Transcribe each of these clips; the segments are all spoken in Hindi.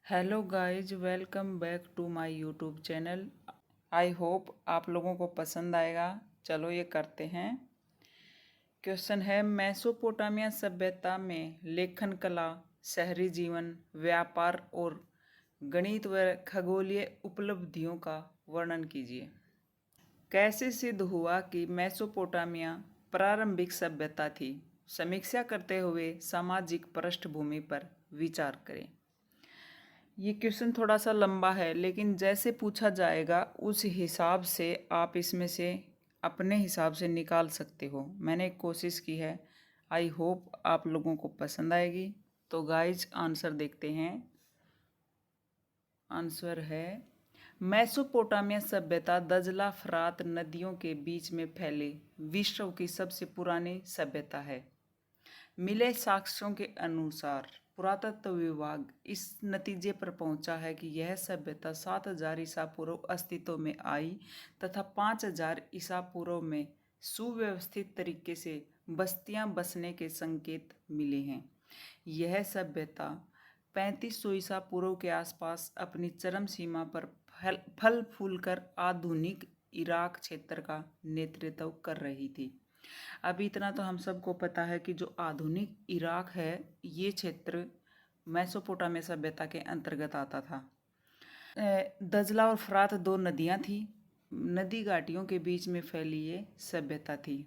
Hello guys, welcome back to my YouTube channel. I hope आप लोगों को पसंद आएगा। चलो ये करते हैं। क्वेश्चन है, मेसोपोटामिया सभ्यता में लेखन कला, शहरी जीवन, व्यापार और गणित व खगोलीय उपलब्धियों का वर्णन कीजिए। कैसे सिद्ध हुआ कि मेसोपोटामिया प्रारंभिक सभ्यता थी? समीक्षा करते हुए सामाजिक पृष्ठभूमि पर विचार करें। ये क्वेश्चन थोड़ा सा लंबा है, लेकिन जैसे पूछा जाएगा उस हिसाब से आप इसमें से अपने हिसाब से निकाल सकते हो। मैंने एक कोशिश की है। आई होप आप लोगों को पसंद आएगी। तो गाइज आंसर देखते हैं। आंसर है, मेसोपोटामिया सभ्यता दजला फरात नदियों के बीच में फैले विश्व की सबसे पुरानी सभ्यता है। मिले साक्ष्यों के अनुसार पुरातत्व विभाग इस नतीजे पर पहुंचा है कि यह सभ्यता 7000 ईसा पूर्व अस्तित्व में आई तथा 5000 ईसा पूर्व में सुव्यवस्थित तरीके से बस्तियां बसने के संकेत मिले हैं। यह सभ्यता 3500 ईसा पूर्व के आसपास अपनी चरम सीमा पर फल फूल कर आधुनिक इराक क्षेत्र का नेतृत्व कर रही थी। अभी इतना तो हम सबको पता है कि जो आधुनिक इराक है, ये क्षेत्र मेसोपोटामिया सभ्यता के अंतर्गत आता था। दजला और फरात दो नदियां थी। नदी घाटियों के बीच में फैली ये सभ्यता थी।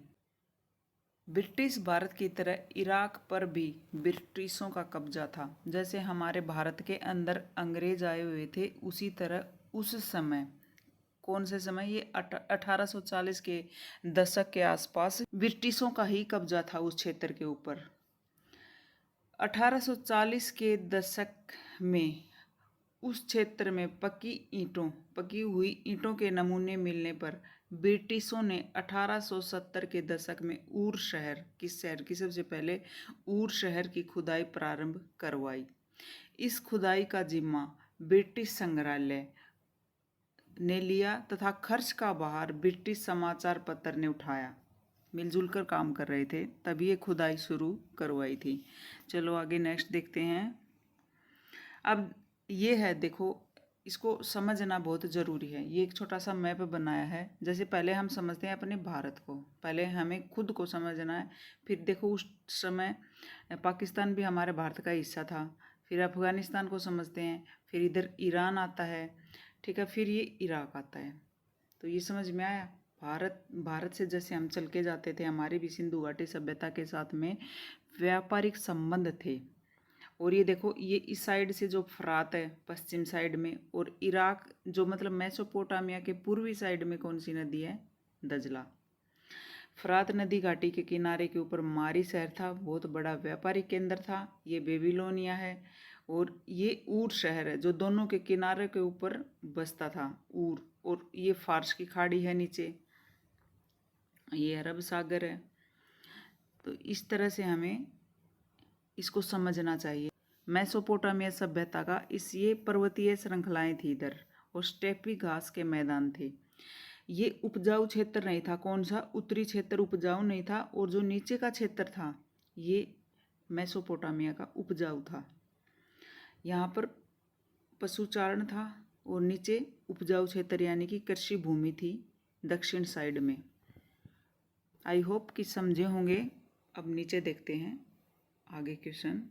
ब्रिटिश भारत की तरह इराक पर भी ब्रिटिशों का कब्जा था। जैसे हमारे भारत के अंदर अंग्रेज आए हुए थे, उसी तरह उस समय, कौन से समय, ये 1840 के दशक के आसपास ब्रिटिशों का ही कब्जा था उस क्षेत्र के ऊपर। 1840 के दशक में उस क्षेत्र में पकी हुई ईंटों के नमूने मिलने पर ब्रिटिशों ने 1870 के दशक में ऊर शहर, किस शहर की, सबसे पहले ऊर शहर की खुदाई प्रारंभ करवाई। इस खुदाई का जिम्मा ब्रिटिश संग्रहालय ने लिया तथा खर्च का भार ब्रिटिश समाचार पत्र ने उठाया। मिलजुल कर काम कर रहे थे, तभी ये खुदाई शुरू करवाई थी। चलो आगे नेक्स्ट देखते हैं। अब ये है, देखो, इसको समझना बहुत ज़रूरी है। ये एक छोटा सा मैप बनाया है। जैसे पहले हम समझते हैं अपने भारत को, पहले हमें खुद को समझना है। फिर देखो उस समय पाकिस्तान भी हमारे भारत का हिस्सा था। फिर अफगानिस्तान को समझते हैं, फिर इधर ईरान आता है, ठीक है, फिर ये इराक आता है। तो ये समझ में आया। भारत से जैसे हम चल के जाते थे, हमारी भी सिंधु घाटी सभ्यता के साथ में व्यापारिक संबंध थे। और ये देखो, ये इस साइड से जो फरात है पश्चिम साइड में, और इराक जो मतलब मेसोपोटामिया के पूर्वी साइड में कौन सी नदी है? दजला। फरात नदी घाटी के किनारे के ऊपर मारी शहर था, बहुत बड़ा व्यापारिक केंद्र था। ये बेबीलोनिया है। और ये ऊर शहर है जो दोनों के किनारे के ऊपर बसता था, ऊर। और ये फारस की खाड़ी है नीचे, ये अरब सागर है। तो इस तरह से हमें इसको समझना चाहिए। मेसोपोटामिया सभ्यता का ये पर्वतीय श्रृंखलाएं थी इधर, और स्टेपी घास के मैदान थे। ये उपजाऊ क्षेत्र नहीं था। कौन सा? उत्तरी क्षेत्र उपजाऊ नहीं था, और जो नीचे का क्षेत्र था ये मेसोपोटामिया का उपजाऊ था। यहाँ पर पशुचारण था, और नीचे उपजाऊ क्षेत्र यानी कि कृषि भूमि थी दक्षिण साइड में। आई होप कि समझे होंगे। अब नीचे देखते हैं आगे क्वेश्चन।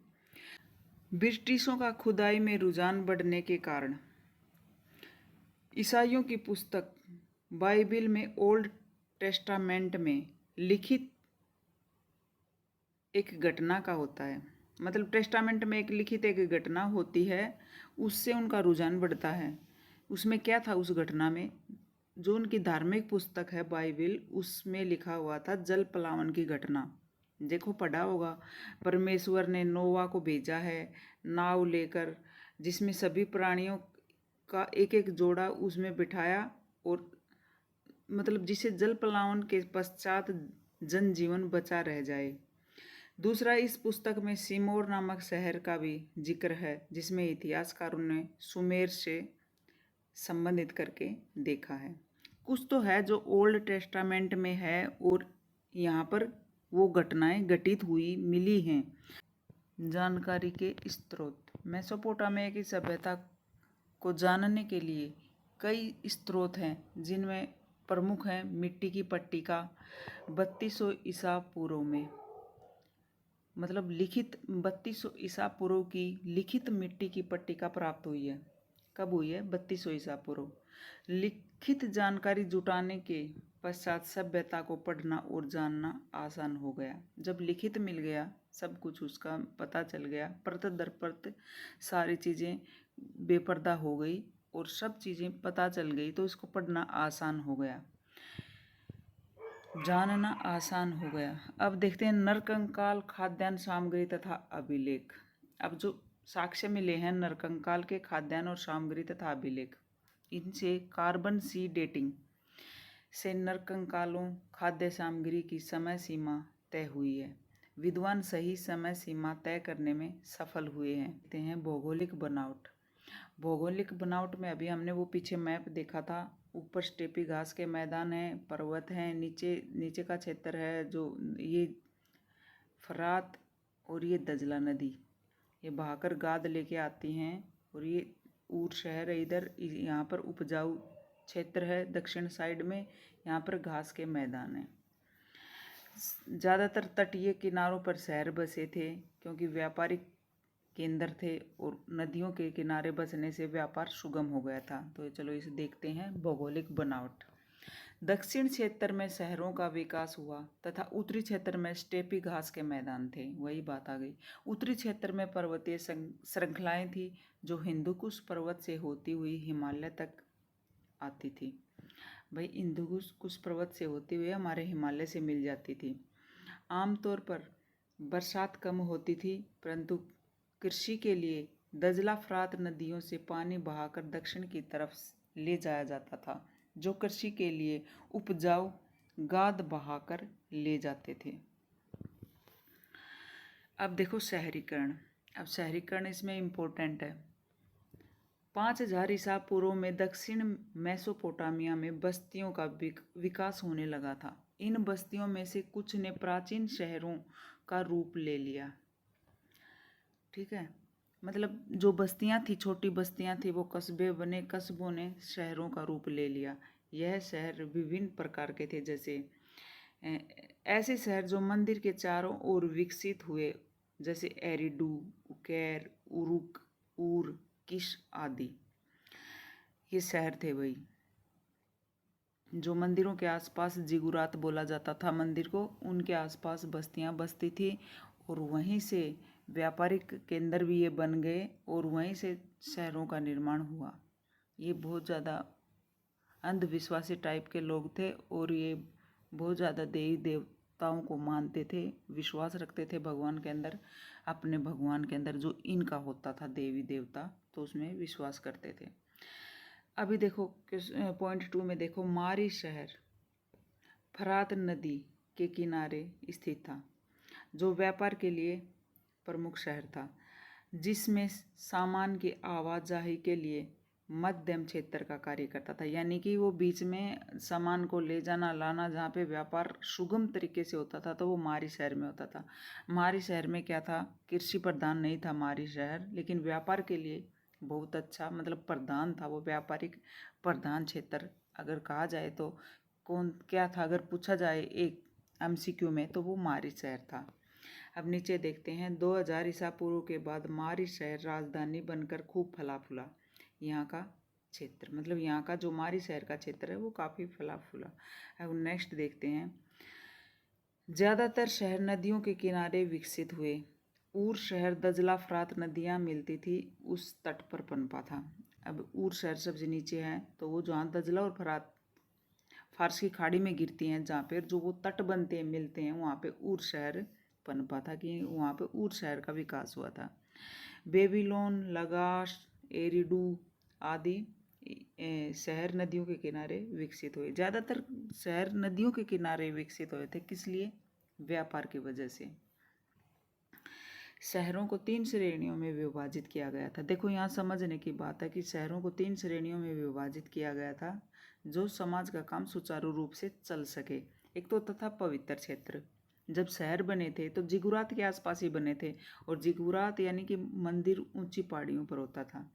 ब्रिटिशों का खुदाई में रुझान बढ़ने के कारण ईसाइयों की पुस्तक बाइबिल में ओल्ड टेस्टामेंट में लिखित एक घटना का होता है, मतलब टेस्टामेंट में एक लिखित एक घटना होती है, उससे उनका रुझान बढ़ता है। उसमें क्या था? उस घटना में जो उनकी धार्मिक पुस्तक है बाइबिल, उसमें लिखा हुआ था जल प्लावन की घटना। देखो, पढ़ा होगा, परमेश्वर ने नोवा को भेजा है नाव लेकर, जिसमें सभी प्राणियों का एक एक जोड़ा उसमें बिठाया, और मतलब जिसे जल प्लावन के पश्चात जनजीवन बचा रह जाए। दूसरा, इस पुस्तक में सिमोर नामक शहर का भी जिक्र है, जिसमें इतिहासकारों ने सुमेर से संबंधित करके देखा है। कुछ तो है जो ओल्ड टेस्टामेंट में है, और यहाँ पर वो घटनाएं घटित हुई मिली हैं। जानकारी के स्रोत। मेसोपोटामिया की सभ्यता को जानने के लिए कई स्रोत हैं, जिनमें प्रमुख हैं मिट्टी की पट्टिका 3200 ईसा पूर्व में, मतलब लिखित 3200 ईसा पूर्व की लिखित मिट्टी की पट्टिका प्राप्त हुई है। कब हुई है? 3200 ईसा पूर्व। लिखित जानकारी जुटाने के पश्चात सभ्यता को पढ़ना और जानना आसान हो गया। जब लिखित मिल गया, सब कुछ उसका पता चल गया, परत दर परत सारी चीज़ें बेपर्दा हो गई और सब चीज़ें पता चल गई, तो इसको पढ़ना आसान हो गया, जानना आसान हो गया। अब देखते हैं नरकंकाल, खाद्यान्न सामग्री तथा अभिलेख। अब जो साक्ष्य मिले हैं नरकंकाल के खाद्यान्न और सामग्री तथा अभिलेख, इनसे कार्बन सी डेटिंग से नरकंकालों खाद्य सामग्री की समय सीमा तय हुई है। विद्वान सही समय सीमा तय करने में सफल हुए हैं। कहते हैं भौगोलिक बनावट। भौगोलिक बनावट में अभी हमने वो पीछे मैप देखा था, ऊपर स्टेपी घास के मैदान हैं, पर्वत हैं, नीचे का क्षेत्र है जो ये फरात और ये दजला नदी ये बहाकर गाद लेके आती हैं, और ये ऊर शहर है इधर, यहाँ पर उपजाऊ क्षेत्र है दक्षिण साइड में, यहाँ पर घास के मैदान हैं। ज़्यादातर तटीय किनारों पर शहर बसे थे क्योंकि व्यापारिक केंद्र थे और नदियों के किनारे बसने से व्यापार सुगम हो गया था। तो चलो इसे देखते हैं भौगोलिक बनावट। दक्षिण क्षेत्र में शहरों का विकास हुआ तथा उत्तरी क्षेत्र में स्टेपी घास के मैदान थे। वही बात आ गई। उत्तरी क्षेत्र में पर्वतीय श्रृंखलाएं थी जो हिंदुकुश पर्वत से होती हुई हिमालय तक आती थी। भाई हिंदुकुश पर्वत से होती हुई हमारे हिमालय से मिल जाती थी। आमतौर पर बरसात कम होती थी, परंतु कृषि के लिए दजला फरात नदियों से पानी बहाकर दक्षिण की तरफ ले जाया जाता था, जो कृषि के लिए उपजाऊ गाद बहाकर ले जाते थे। अब देखो शहरीकरण। अब शहरीकरण इसमें इम्पोर्टेंट है। 5000 ईसा पूर्व में दक्षिण मेसोपोटामिया में बस्तियों का विकास होने लगा था। इन बस्तियों में से कुछ ने प्राचीन शहरों का रूप ले लिया। ठीक है, मतलब जो बस्तियां थी, छोटी बस्तियां थी, वो कस्बे बने, कस्बों ने शहरों का रूप ले लिया। यह शहर विभिन्न प्रकार के थे, जैसे ऐसे शहर जो मंदिर के चारों ओर विकसित हुए, जैसे एरिडू, उकैर, उरुक, ऊर, किश आदि। ये शहर थे भाई जो मंदिरों के आसपास, जिगुरात बोला जाता था मंदिर को, उनके आसपास बस्तियां बसती थी और वहीं से व्यापारिक केंद्र भी ये बन गए और वहीं से शहरों का निर्माण हुआ। ये बहुत ज़्यादा अंधविश्वासी टाइप के लोग थे और ये बहुत ज़्यादा देवी देवताओं को मानते थे, विश्वास रखते थे भगवान के अंदर, अपने भगवान के अंदर जो इनका होता था देवी देवता, तो उसमें विश्वास करते थे। अभी देखो पॉइंट 2 में देखो, मारी शहर फरात नदी के किनारे स्थित था, जो व्यापार के लिए प्रमुख शहर था, जिसमें सामान की आवाजाही के लिए मध्यम क्षेत्र का कार्य करता था। यानी कि वो बीच में सामान को ले जाना लाना, जहाँ पे व्यापार सुगम तरीके से होता था, तो वो मारी शहर में होता था। मारी शहर में क्या था, कृषि प्रधान नहीं था मारी शहर, लेकिन व्यापार के लिए बहुत अच्छा, मतलब प्रधान था वो, व्यापारिक प्रधान क्षेत्र अगर कहा जाए तो कौन क्या था, अगर पूछा जाए एक MCQ में, तो वो मारी शहर था। अब नीचे देखते हैं, 2000 ईसा पूर्व के बाद मारी शहर राजधानी बनकर खूब फला फूला। यहाँ का क्षेत्र, मतलब यहाँ का जो मारी शहर का क्षेत्र है वो काफ़ी फला फूला। अब नेक्स्ट देखते हैं, ज़्यादातर शहर नदियों के किनारे विकसित हुए। ऊर शहर दजला फरात नदियाँ मिलती थी उस तट पर पनपा था। अब ऊर शहर सबसे नीचे है, तो वो जहाँ दजला और फरात फारस की खाड़ी में गिरती हैं, जहाँ पर जो वो तट बनते हैं मिलते हैं, वहाँ पे ऊर शहर पनपा था, कि वहाँ पे ऊर शहर का विकास हुआ था। बेबीलोन, लगाश, एरिडू आदि शहर नदियों के किनारे विकसित हुए। ज़्यादातर शहर नदियों के किनारे विकसित हुए थे, किस लिए? व्यापार की वजह से। शहरों को 3 श्रेणियों में विभाजित किया गया था। देखो यहाँ समझने की बात है कि शहरों को 3 श्रेणियों में विभाजित किया गया था, जो समाज का काम सुचारू रूप से चल सके। एक तो तथा पवित्र क्षेत्र, जब शहर बने थे तो जिगुरात के आसपास ही बने थे, और जिगुरात यानी कि मंदिर ऊंची पहाड़ियों पर होता था।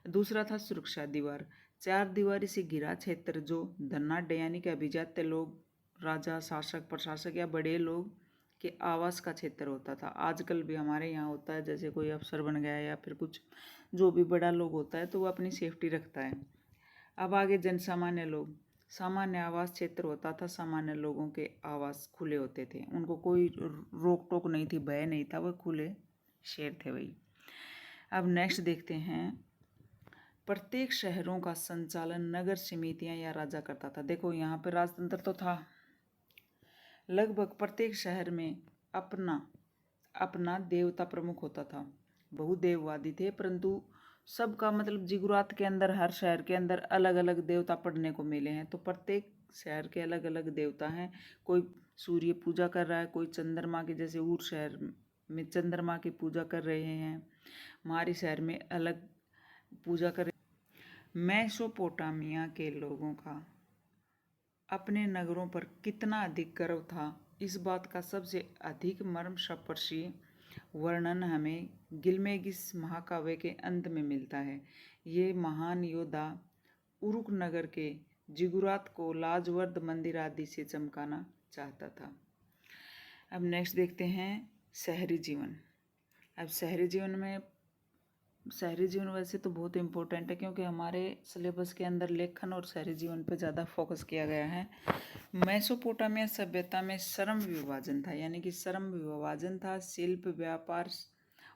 दूसरा था सुरक्षा दीवार, चार दीवारी से घिरा क्षेत्र जो धनाढ़ यानी कि अभिजात्य लोग, राजा, शासक, प्रशासक या बड़े लोग के आवास का क्षेत्र होता था। आजकल भी हमारे यहाँ होता है, जैसे कोई अफसर बन गया या फिर कुछ जो भी बड़ा लोग होता है तो वो अपनी सेफ्टी रखता है। अब आगे जन सामान्य लोग, सामान्य आवास क्षेत्र होता था। सामान्य लोगों के आवास खुले होते थे, उनको कोई रोक टोक नहीं थी, भय नहीं था, वो खुले शेर थे वही। अब नेक्स्ट देखते हैं, प्रत्येक शहरों का संचालन नगर समितियां या राजा करता था। देखो यहाँ पर राजतंत्र तो था, लगभग प्रत्येक शहर में अपना अपना देवता प्रमुख होता था। बहुदेववादी थे, परंतु सबका मतलब जिगुरात के अंदर, हर शहर के अंदर अलग अलग देवता पढ़ने को मिले हैं। तो प्रत्येक शहर के अलग अलग देवता हैं। कोई सूर्य पूजा कर रहा है, कोई चंद्रमा के, जैसे ऊर शहर में चंद्रमा की पूजा कर रहे हैं, हमारे शहर में अलग पूजा कर रहे। मेसोपोटामिया के लोगों का अपने नगरों पर कितना अधिक गर्व था, इस बात का सबसे अधिक मर्मस्पर्शी वर्णन हमें गिलमेगिस महाकाव्य के अंत में मिलता है। ये महान योद्धा उरुक नगर के जिगुरात को लाजवर्द मंदिर आदि से चमकाना चाहता था। अब नेक्स्ट देखते हैं शहरी जीवन। अब शहरी जीवन वैसे तो बहुत इम्पोर्टेंट है, क्योंकि हमारे सिलेबस के अंदर लेखन और शहरी जीवन पर ज़्यादा फोकस किया गया है। मेसोपोटामिया सभ्यता में श्रम विभाजन था, यानी कि श्रम विभाजन था। शिल्प, व्यापार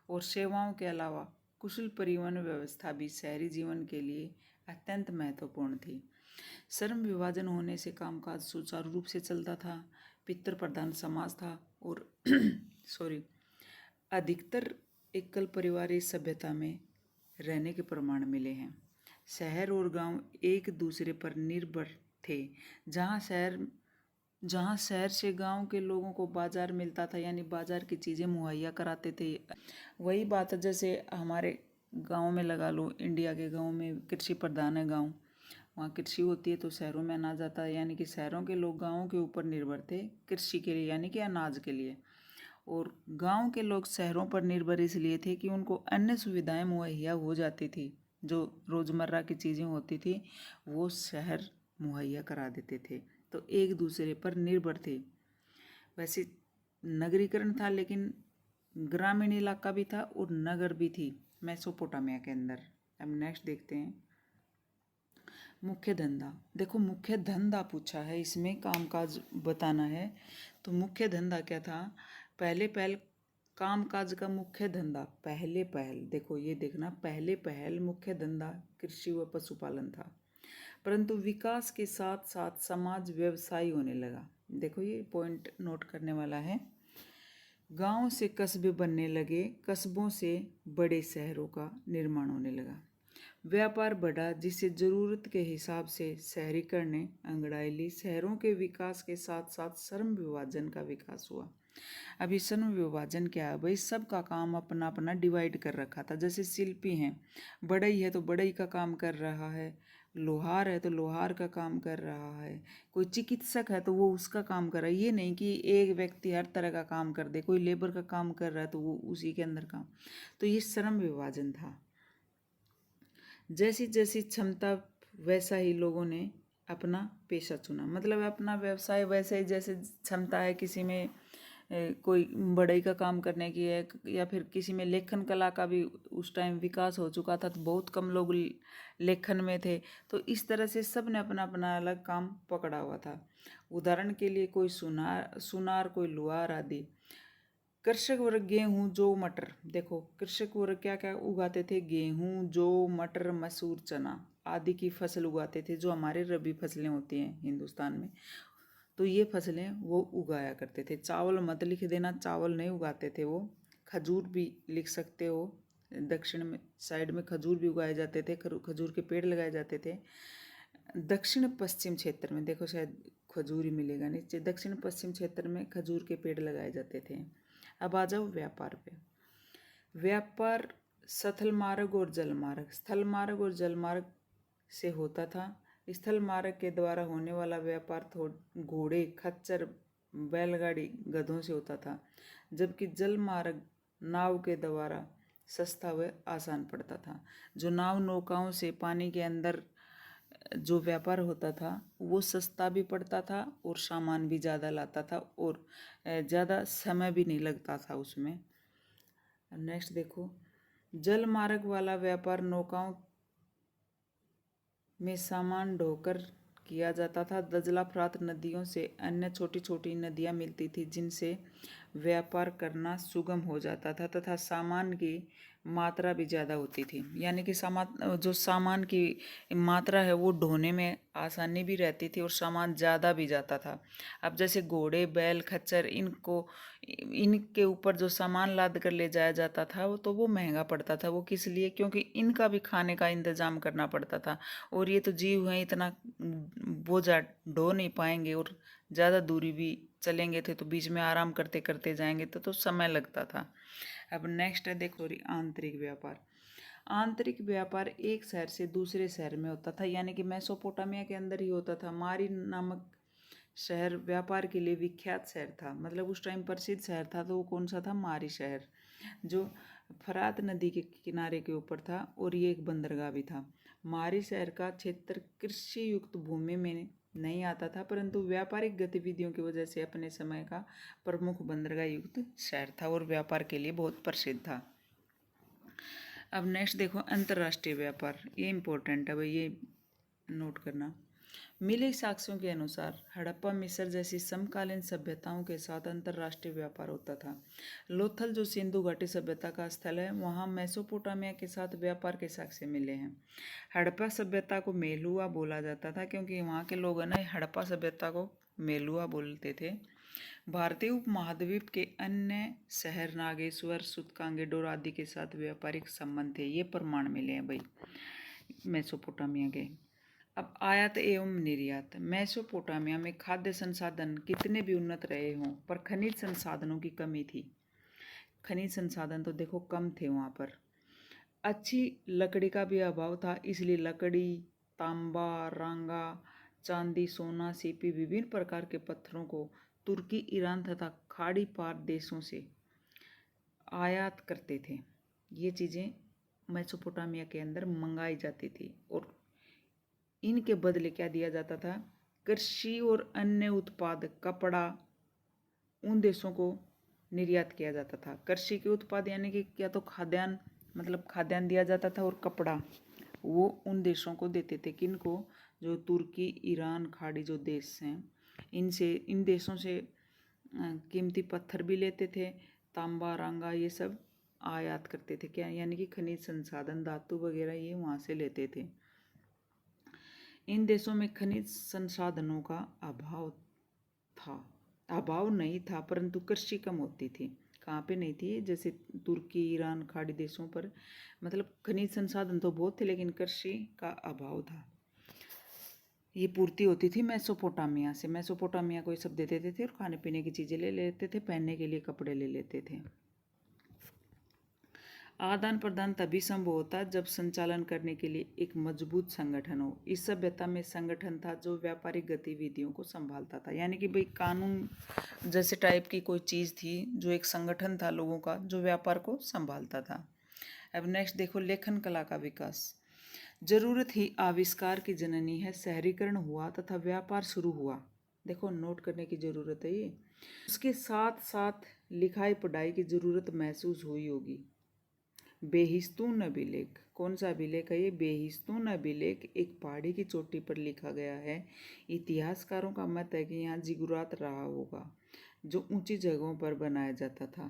और सेवाओं के अलावा कुशल परिवहन व्यवस्था भी शहरी जीवन के लिए अत्यंत महत्वपूर्ण थी। श्रम विभाजन होने से कामकाज सुचारू रूप से चलता था, पितृ प्रधान समाज था, और अधिकतर एकल परिवार सभ्यता में रहने के प्रमाण मिले हैं। शहर और गांव एक दूसरे पर निर्भर थे। जहाँ शहर से गांव के लोगों को बाजार मिलता था, यानी बाजार की चीज़ें मुहैया कराते थे। वही बात है, जैसे हमारे गांव में लगा लो, इंडिया के गांव में कृषि प्रधान है गांव, वहाँ कृषि होती है, तो शहरों में अनाज आता है, यानी कि शहरों के लोग गाँवों के ऊपर निर्भर थे कृषि के लिए, यानी कि अनाज के लिए। और गांव के लोग शहरों पर निर्भर इसलिए थे कि उनको अन्य सुविधाएं मुहैया हो जाती थी। जो रोज़मर्रा की चीज़ें होती थी वो शहर मुहैया करा देते थे, तो एक दूसरे पर निर्भर थे। वैसे नगरीकरण था, लेकिन ग्रामीण इलाका भी था और नगर भी थी मेसोपोटामिया के अंदर। अब नेक्स्ट देखते हैं मुख्य धंधा। देखो मुख्य धंधा पूछा है, इसमें कामकाज बताना है। तो मुख्य धंधा क्या था? पहले पहल कामकाज का मुख्य धंधा, पहले पहल, देखो ये देखना, पहले पहल मुख्य धंधा कृषि व पशुपालन था। परंतु विकास के साथ साथ समाज व्यवसायी होने लगा। देखो ये पॉइंट नोट करने वाला है। गांव से कस्बे बनने लगे, कस्बों से बड़े शहरों का निर्माण होने लगा। व्यापार बढ़ा, जिससे जरूरत के हिसाब से शहरीकरण ने अंगड़ाई ली। शहरों के विकास के साथ साथ श्रम विभाजन का विकास हुआ। अभी श्रम विभाजन क्या है भाई? सबका काम अपना अपना डिवाइड कर रखा था। जैसे शिल्पी हैं, बढ़ई है तो बढ़ई का काम कर रहा है, लोहार है तो लोहार का काम कर रहा है, कोई चिकित्सक है तो वो उसका काम कर रहा है। ये नहीं कि एक व्यक्ति हर तरह का काम कर दे, कोई लेबर का काम कर रहा है तो वो उसी के अंदर काम। तो ये श्रम विभाजन था। जैसी जैसी क्षमता वैसा ही लोगों ने अपना पेशा चुना, मतलब अपना व्यवसाय वैसे ही, जैसे क्षमता है किसी में कोई बढ़ई का काम करने की है, या फिर किसी में लेखन कला का भी उस टाइम विकास हो चुका था, तो बहुत कम लोग लेखन में थे। तो इस तरह से सब ने अपना अपना अलग काम पकड़ा हुआ था। उदाहरण के लिए कोई सुनार, कोई लुहार आदि। कृषक वर्ग गेहूँ, जौ, मटर। देखो कृषक वर्ग क्या क्या उगाते थे? गेहूँ, जौ, मटर, मसूर, चना आदि की फसल उगाते थे, जो हमारे रबी फसलें होती हैं हिंदुस्तान में। तो ये फसलें वो उगाया करते थे। चावल मत लिख देना, चावल नहीं उगाते थे वो। खजूर भी लिख सकते हो, दक्षिण में साइड में खजूर भी उगाए जाते थे, खजूर के पेड़ लगाए जाते थे। दक्षिण पश्चिम क्षेत्र में देखो शायद खजूर ही मिलेगा नीचे, दक्षिण पश्चिम क्षेत्र में खजूर के पेड़ लगाए जाते थे। अब आ जाओ व्यापार पे। व्यापार स्थल मार्ग और जल मार्ग, स्थल मार्ग और जल मार्ग से होता था। स्थल मार्ग के द्वारा होने वाला व्यापार घोड़े, खच्चर, बैलगाड़ी गधों से होता था, जबकि जल मार्ग नाव के द्वारा सस्ता व आसान पड़ता था। जो नाव नौकाओं से पानी के अंदर जो व्यापार होता था वो सस्ता भी पड़ता था और सामान भी ज़्यादा लाता था और ज़्यादा समय भी नहीं लगता था उसमें। नेक्स्ट देखो, जल मार्ग वाला व्यापार नौकाओं में सामान ढोकर किया जाता था। दजला फरात नदियों से अन्य छोटी छोटी नदियाँ मिलती थी जिनसे व्यापार करना सुगम हो जाता था तथा सामान की मात्रा भी ज़्यादा होती थी। यानी कि जो सामान की मात्रा है वो ढोने में आसानी भी रहती थी और सामान ज़्यादा भी जाता था। अब जैसे घोड़े, बैल, खच्चर, इनके ऊपर जो सामान लाद कर ले जाया जाता था वो तो वो महंगा पड़ता था। वो किस लिए? क्योंकि इनका भी खाने का इंतज़ाम करना पड़ता था और ये तो जीव हैं, इतना बोझा ढो नहीं पाएंगे और ज़्यादा दूरी भी चलेंगे थे तो बीच में आराम करते करते जाएंगे तो समय लगता था। अब नेक्स्ट है देखो आंतरिक व्यापार। आंतरिक व्यापार एक शहर से दूसरे शहर में होता था, यानी कि मेसोपोटामिया के अंदर ही होता था। मारी नामक शहर व्यापार के लिए विख्यात शहर था, मतलब उस टाइम प्रसिद्ध शहर था। तो वो कौन सा था? मारी शहर, जो फरात नदी के किनारे के ऊपर था और ये एक बंदरगाह भी था। मारी शहर का क्षेत्र कृषि युक्त भूमि में नहीं आता था, परंतु व्यापारिक गतिविधियों की वजह से अपने समय का प्रमुख बंदरगाह युक्त शहर था और व्यापार के लिए बहुत प्रसिद्ध था। अब नेक्स्ट देखो, अंतर्राष्ट्रीय व्यापार। ये इंपॉर्टेंट है भाई, ये नोट करना। मिले साक्ष्यों के अनुसार हड़प्पा, मिस्र जैसी समकालीन सभ्यताओं के साथ अंतर्राष्ट्रीय व्यापार होता था। लोथल, जो सिंधु घाटी सभ्यता का स्थल है, वहाँ मेसोपोटामिया के साथ व्यापार के साक्ष्य मिले हैं। हड़प्पा सभ्यता को मेलुआ बोला जाता था क्योंकि वहाँ के लोग है ना हड़प्पा सभ्यता को मेलुआ बोलते थे। भारतीय उपमहाद्वीप के अन्य शहर नागेश्वर, सूतकांगेडोर आदि के साथ व्यापारिक संबंध थे। ये प्रमाण मिले हैं भाई मेसोपोटामिया के। अब आयात एवं निर्यात। मेसोपोटामिया में खाद्य संसाधन कितने भी उन्नत रहे हों पर खनिज संसाधनों की कमी थी। खनिज संसाधन तो देखो कम थे वहाँ पर। अच्छी लकड़ी का भी अभाव था, इसलिए लकड़ी, तांबा, रांगा, चांदी, सोना, सीपी, विभिन्न प्रकार के पत्थरों को तुर्की, ईरान तथा खाड़ी पार देशों से आयात करते थे। ये चीज़ें मेसोपोटामिया के अंदर मंगाई जाती थी और इनके बदले क्या दिया जाता था? कृषि और अन्य उत्पाद, कपड़ा उन देशों को निर्यात किया जाता था। कृषि के उत्पाद यानी कि क्या तो खाद्यान्न, मतलब खाद्यान्न दिया जाता था, और कपड़ा वो उन देशों को देते थे। किनको? जो तुर्की, ईरान, खाड़ी जो देश हैं, इन देशों से कीमती पत्थर भी लेते थे, तांबा, रांगा ये सब आयात करते थे। क्या? यानी कि खनिज संसाधन, धातु वगैरह ये वहाँ से लेते थे। इन देशों में खनिज संसाधनों का अभाव नहीं था, परंतु कृषि कम होती थी। कहाँ पे नहीं थी? जैसे तुर्की, ईरान, खाड़ी देशों पर, मतलब खनिज संसाधन तो बहुत थे लेकिन कृषि का अभाव था। ये पूर्ति होती थी मेसोपोटामिया से। मेसोपोटामिया को ये सब दे देते थे और खाने पीने की चीज़ें ले लेते थे, पहनने के लिए कपड़े ले लेते थे। आदान प्रदान तभी संभव होता जब संचालन करने के लिए एक मजबूत संगठन हो। इस सभ्यता में संगठन था जो व्यापारिक गतिविधियों को संभालता था, यानी कि भाई कानून जैसे टाइप की कोई चीज़ थी, जो एक संगठन था लोगों का जो व्यापार को संभालता था। अब नेक्स्ट देखो, लेखन कला का विकास। जरूरत ही आविष्कार की जननी है। शहरीकरण हुआ तथा व्यापार शुरू हुआ। देखो नोट करने की जरूरत है ये। उसके साथ साथ लिखाई पढ़ाई की जरूरत महसूस हुई होगी। बेहिस्तून अभिलेख, कौन सा अभिलेख है ये? बेहिस्तून अभिलेख एक पहाड़ी की चोटी पर लिखा गया है। इतिहासकारों का मत है कि यहाँ जिगुरात रहा होगा जो ऊंची जगहों पर बनाया जाता था।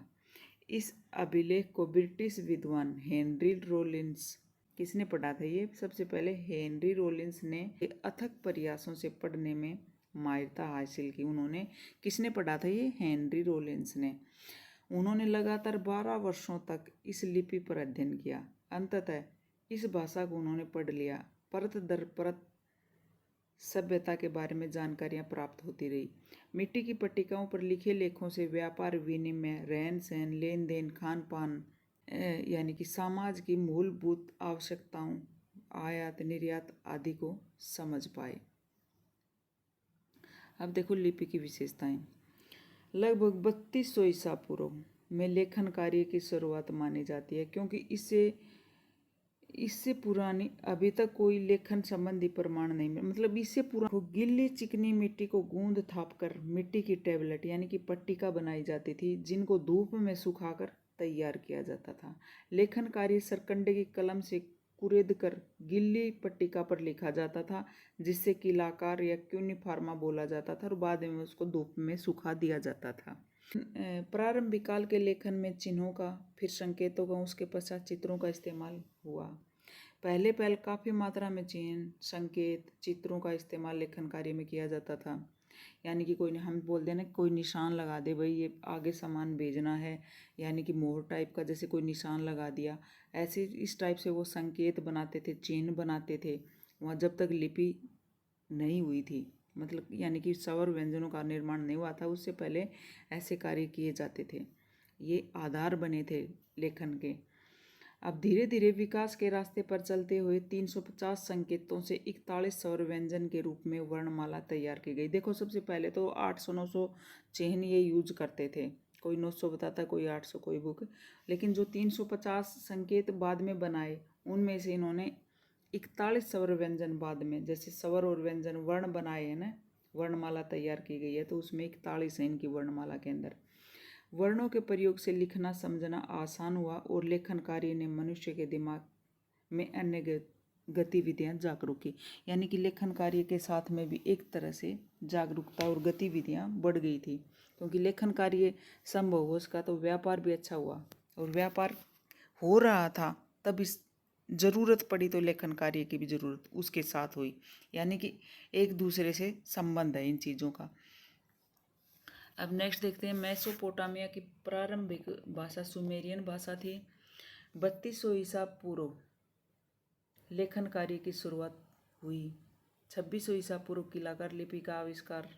इस अभिलेख को ब्रिटिश विद्वान हेनरी रोलिंस, किसने पढ़ा था ये? सबसे पहले हेनरी रोलिंस ने अथक प्रयासों से पढ़ने में माहिरता हासिल की। उन्होंने, किसने पढ़ा था ये? हेनरी रोलिंस ने। उन्होंने लगातार 12 वर्षों तक इस लिपि पर अध्ययन किया। अंततः इस भाषा को उन्होंने पढ़ लिया। परत दर परत सभ्यता के बारे में जानकारियां प्राप्त होती रही। मिट्टी की पट्टिकाओं पर लिखे लेखों से व्यापार, विनिमय, रहन सहन, लेन देन, खान पान, यानी कि समाज की मूलभूत आवश्यकताओं, आयात निर्यात आदि को समझ पाए। अब देखो लिपि की विशेषताएं। लगभग 3200 ईसा पूर्व में लेखन कार्य की शुरुआत मानी जाती है, क्योंकि इससे इससे पुरानी अभी तक कोई लेखन संबंधी प्रमाण नहीं मिला। मतलब इससे पुरानी गीली चिकनी मिट्टी को गूंद थाप कर मिट्टी की टेबलेट यानी कि पट्टिका बनाई जाती थी, जिनको धूप में सुखाकर तैयार किया जाता था। लेखन कार्य सरकंडे की कलम से कुरेद कर गिल्ली पट्टिका पर लिखा जाता था, जिससे किलाकार या क्यूनिफार्मा बोला जाता था, और बाद में उसको धूप में सुखा दिया जाता था। प्रारंभिक काल के लेखन में चिन्हों का, फिर संकेतों का, उसके पश्चात चित्रों का इस्तेमाल हुआ। पहले काफ़ी मात्रा में चिन्ह, संकेत, चित्रों का इस्तेमाल लेखन कार्य में किया जाता था। यानी कि कोई हम बोल देना कोई निशान लगा दे, भाई ये आगे सामान भेजना है, यानी कि मोहर टाइप का जैसे कोई निशान लगा दिया, ऐसे इस टाइप से वो संकेत बनाते थे, चिन्ह बनाते थे वहाँ, जब तक लिपि नहीं हुई थी। मतलब यानी कि स्वर व्यंजनों का निर्माण नहीं हुआ था, उससे पहले ऐसे कार्य किए जाते थे। ये आधार बने थे लेखन के। अब धीरे धीरे विकास के रास्ते पर चलते हुए 350 संकेतों से 41 स्वर व्यंजन के रूप में वर्णमाला तैयार की गई। देखो सबसे पहले तो 800-900 चिन्ह ये यूज करते थे, कोई 900 बताता, कोई 800, कोई बुक। लेकिन जो 350 संकेत बाद में बनाए, उनमें से इन्होंने 41 स्वर व्यंजन बाद में, जैसे स्वर और व्यंजन वर्ण बनाए हैं ना, वर्णमाला तैयार की गई है, तो उसमें 41 है इनकी वर्णमाला के अंदर। वर्णों के प्रयोग से लिखना समझना आसान हुआ और लेखन कार्य ने मनुष्य के दिमाग में अन्य गतिविधियां जागरूक की। यानी कि लेखन कार्य के साथ में भी एक तरह से जागरूकता और गतिविधियां बढ़ गई थी, क्योंकि लेखन कार्य संभव हो उसका तो व्यापार भी अच्छा हुआ, और व्यापार हो रहा था तब इस ज़रूरत पड़ी तो लेखन कार्य की भी ज़रूरत उसके साथ हुई। यानी कि एक दूसरे से संबंध है इन चीज़ों का। अब नेक्स्ट देखते हैं, मेसोपोटामिया की प्रारंभिक भाषा सुमेरियन भाषा थी। 3200 ईसा पूर्व लेखन कार्य की शुरुआत हुई। 2600 ईसा पूर्व किलाकार लिपि का आविष्कार।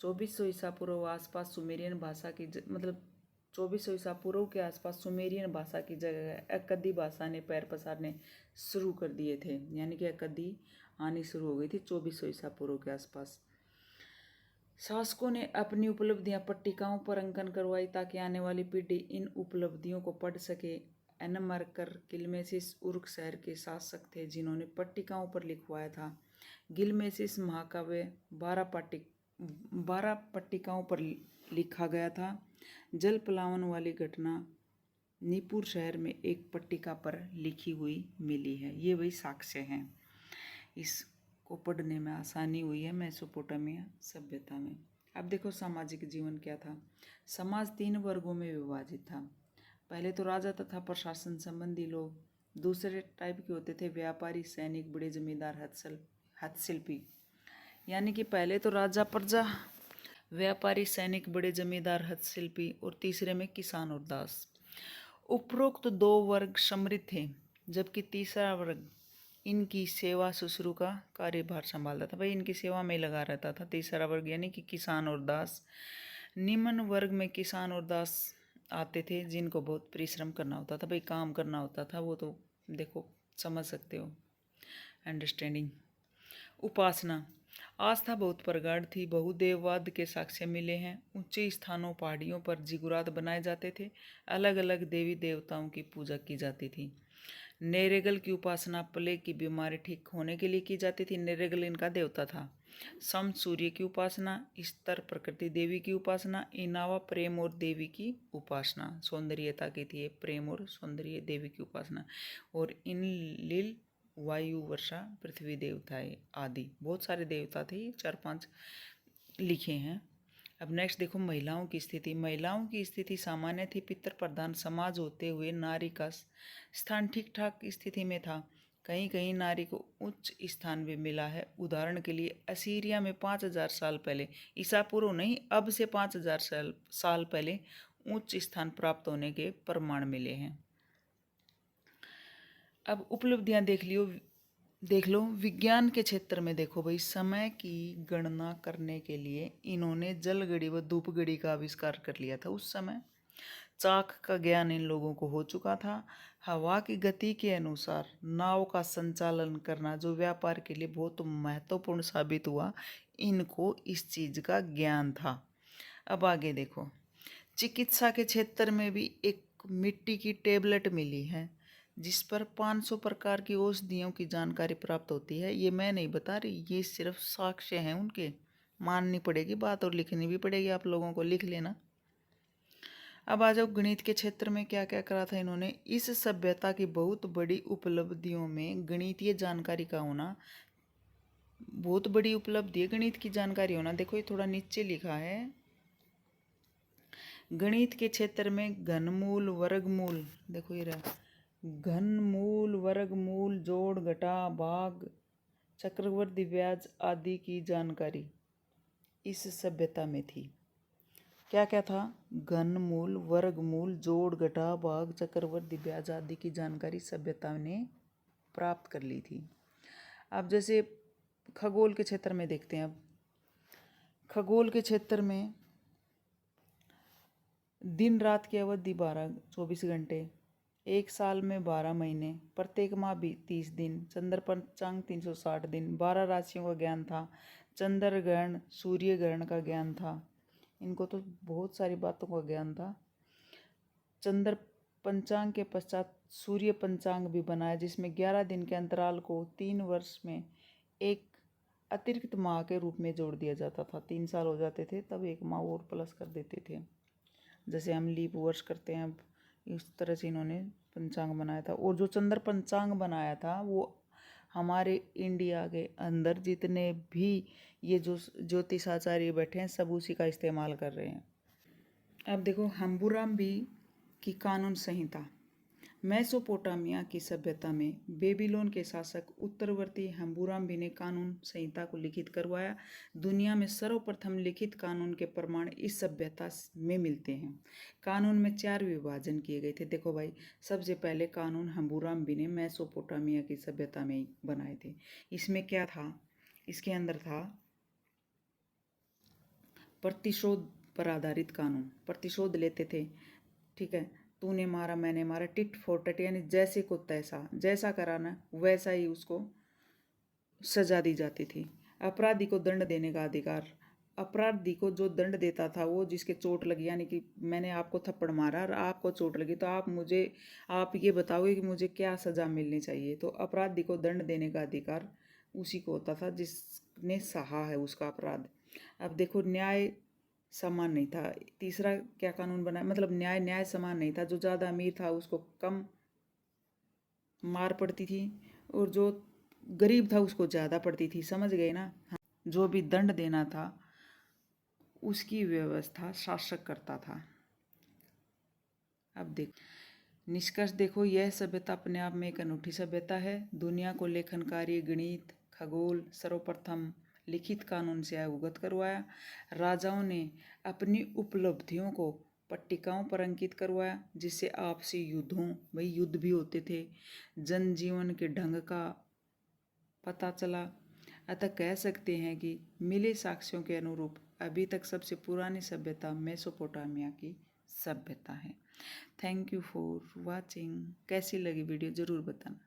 2400 ईसा पूर्व आसपास सुमेरियन भाषा की मतलब 2400 ईसा पूर्व के आसपास सुमेरियन भाषा की जगह अक्कदी भाषा ने पैर पसारने शुरू कर दिए थे। यानी कि अक्कदी आनी शुरू हो गई थी 2400 ईसा पूर्व के आसपास। शासकों ने अपनी उपलब्धियां पट्टिकाओं पर अंकन करवाई, ताकि आने वाली पीढ़ी इन उपलब्धियों को पढ़ सके। एनमरकर गिलमेसिस उर्क शहर के शासक थे, जिन्होंने पट्टिकाओं पर लिखवाया था। गिलमेसिस महाकाव्य 12 पट्टिकाओं पर लिखा गया था। जल प्लावन वाली घटना निपुर शहर में एक पट्टिका पर लिखी हुई मिली है। ये वही साक्ष्य हैं, इसको पढ़ने में आसानी हुई है मेसोपोटामिया सभ्यता में। अब देखो सामाजिक जीवन क्या था। समाज 3 वर्गों में विभाजित था। पहले तो राजा तथा प्रशासन संबंधी लोग। दूसरे टाइप के होते थे व्यापारी, सैनिक, बड़े जमींदार, हस्तशिल्पी। यानी कि पहले तो राजा, प्रजा, व्यापारी, सैनिक, बड़े जमींदार, हस्तशिल्पी, और तीसरे में किसान और दास। उपरोक्त 2 वर्ग समृद्ध थे, जबकि तीसरा वर्ग इनकी सेवा शुश्रू का कार्यभार संभालता था। भाई इनकी सेवा में लगा रहता था तीसरा वर्ग, यानी कि किसान और दास। निम्न वर्ग में किसान और दास आते थे, जिनको बहुत परिश्रम करना होता था, भाई काम करना होता था, वो तो देखो समझ सकते हो, अंडरस्टैंडिंग। उपासना, आस्था बहुत प्रगाढ़ थी। बहुदेववाद के साक्ष्य मिले हैं। ऊंचे स्थानों, पहाड़ियों पर जिगुरात बनाए जाते थे। अलग अलग देवी देवताओं की पूजा की जाती थी। नेरेगल की उपासना प्लेग की बीमारी ठीक होने के लिए की जाती थी। नेरेगल इनका देवता था। सम सूर्य की उपासना, स्तर प्रकृति देवी की उपासना, इनावा प्रेम और देवी की उपासना, सौंदर्यता की थी, प्रेम और सौंदर्य देवी की उपासना। और इन लील वायु, वर्षा, पृथ्वी देवता आदि बहुत सारे देवता थे, 4-5 लिखे हैं। अब नेक्स्ट देखो महिलाओं की स्थिति। महिलाओं की स्थिति सामान्य थी। पितृ प्रधान समाज होते हुए नारी का स्थान ठीक ठाक स्थिति में था। कहीं कहीं नारी को उच्च स्थान भी मिला है। उदाहरण के लिए असीरिया में 5000 साल पहले, ईसा पूर्व नहीं, अब से 5000 साल पहले उच्च स्थान प्राप्त होने के प्रमाण मिले हैं। अब उपलब्धियां देख लो विज्ञान के क्षेत्र में। देखो भाई, समय की गणना करने के लिए इन्होंने जल घड़ी व धूप घड़ी का आविष्कार कर लिया था। उस समय चाक का ज्ञान इन लोगों को हो चुका था। हवा की गति के अनुसार नाव का संचालन करना, जो व्यापार के लिए बहुत महत्वपूर्ण साबित हुआ, इनको इस चीज़ का ज्ञान था। अब आगे देखो, चिकित्सा के क्षेत्र में भी एक मिट्टी की टेबलेट मिली है जिस पर 500 प्रकार की औषधियों की जानकारी प्राप्त होती है। ये मैं नहीं बता रही, ये सिर्फ साक्ष्य हैं उनके। माननी पड़ेगी बात और लिखनी भी पड़ेगी, आप लोगों को लिख लेना। अब आ जाओ, गणित के क्षेत्र में क्या क्या करा था इन्होंने। इस सभ्यता की बहुत बड़ी उपलब्धियों में गणितीय जानकारी का होना बहुत बड़ी उपलब्धि है। गणित की जानकारी होना, देखो ये थोड़ा नीचे लिखा है। गणित के क्षेत्र में घनमूल वर्गमूल, देखो ये रहा, घनमूल वर्गमूल जोड़ घटा भाग चक्रवर्ती ब्याज आदि की जानकारी इस सभ्यता में थी। क्या क्या था? घनमूल वर्गमूल जोड़ घटा भाग चक्रवर्ती ब्याज आदि की जानकारी सभ्यता ने प्राप्त कर ली थी। अब जैसे खगोल के क्षेत्र में देखते हैं। अब खगोल के क्षेत्र में दिन रात की अवधि 24 घंटे, एक साल में 12 महीने, प्रत्येक माह भी 30 दिन, चंद्र पंचांग 360 दिन, 12 राशियों का ज्ञान था, चंद्र ग्रहण सूर्य ग्रहण का ज्ञान था। इनको तो बहुत सारी बातों का ज्ञान था। चंद्र पंचांग के पश्चात सूर्य पंचांग भी बनाया जिसमें 11 दिन के अंतराल को 3 वर्ष में एक अतिरिक्त माह के रूप में जोड़ दिया जाता था। 3 साल हो जाते थे तब एक माह और प्लस कर देते थे, जैसे हम लीप वर्ष करते हैं। अब इस तरह से इन्होंने पंचांग बनाया था। और जो चंद्र पंचांग बनाया था वो हमारे इंडिया के अंदर जितने भी ये जो ज्योतिषाचार्य बैठे हैं सब उसी का इस्तेमाल कर रहे हैं। अब देखो, हम्बुराम्बी की कानून संहिता। मेसोपोटामिया की सभ्यता में बेबीलोन के शासक उत्तरवर्ती हम्बुराम्बी ने कानून संहिता को लिखित करवाया। दुनिया में सर्वप्रथम लिखित कानून के प्रमाण इस सभ्यता में मिलते हैं। कानून में 4 विभाजन किए गए थे। देखो भाई, सबसे पहले कानून हम्बुराम्बी ने मेसोपोटामिया की सभ्यता में बनाए थे। इसमें क्या था? इसके अंदर था प्रतिशोध पर आधारित कानून। प्रतिशोध लेते थे, ठीक है, तूने मारा मैंने मारा, टिट फॉर टैट, यानी जैसे को तैसा, जैसा कराना वैसा ही उसको सजा दी जाती थी। अपराधी को दंड देने का अधिकार। अपराधी को जो दंड देता था वो जिसके चोट लगी, यानी कि मैंने आपको थप्पड़ मारा और आपको चोट लगी तो आप ये बताओगे कि मुझे क्या सज़ा मिलनी चाहिए। तो अपराधी को दंड देने का अधिकार उसी को होता था जिसने सहा है उसका अपराध। अब देखो, न्याय समान नहीं था। तीसरा क्या कानून बना, मतलब न्याय समान नहीं था। जो ज़्यादा अमीर था उसको कम मार पड़ती थी और जो गरीब था उसको ज़्यादा पड़ती थी। समझ गए ना? जो भी दंड देना था उसकी व्यवस्था शासक करता था। अब देख, निष्कर्ष देखो, यह सभ्यता अपने आप में एक अनूठी सभ्यता है। दुनिया को लेखन कार्य, गणित, खगोल सर्वप्रथम लिखित कानून से अवगत करवाया। राजाओं ने अपनी उपलब्धियों को पट्टिकाओं पर अंकित करवाया जिससे आपसी युद्धों, भाई युद्ध भी होते थे, जनजीवन के ढंग का पता चला। अतः कह सकते हैं कि मिले साक्ष्यों के अनुरूप अभी तक सबसे पुरानी सभ्यता मेसोपोटामिया की सभ्यता है। Thank you for watching. कैसी लगी वीडियो ज़रूर बताना।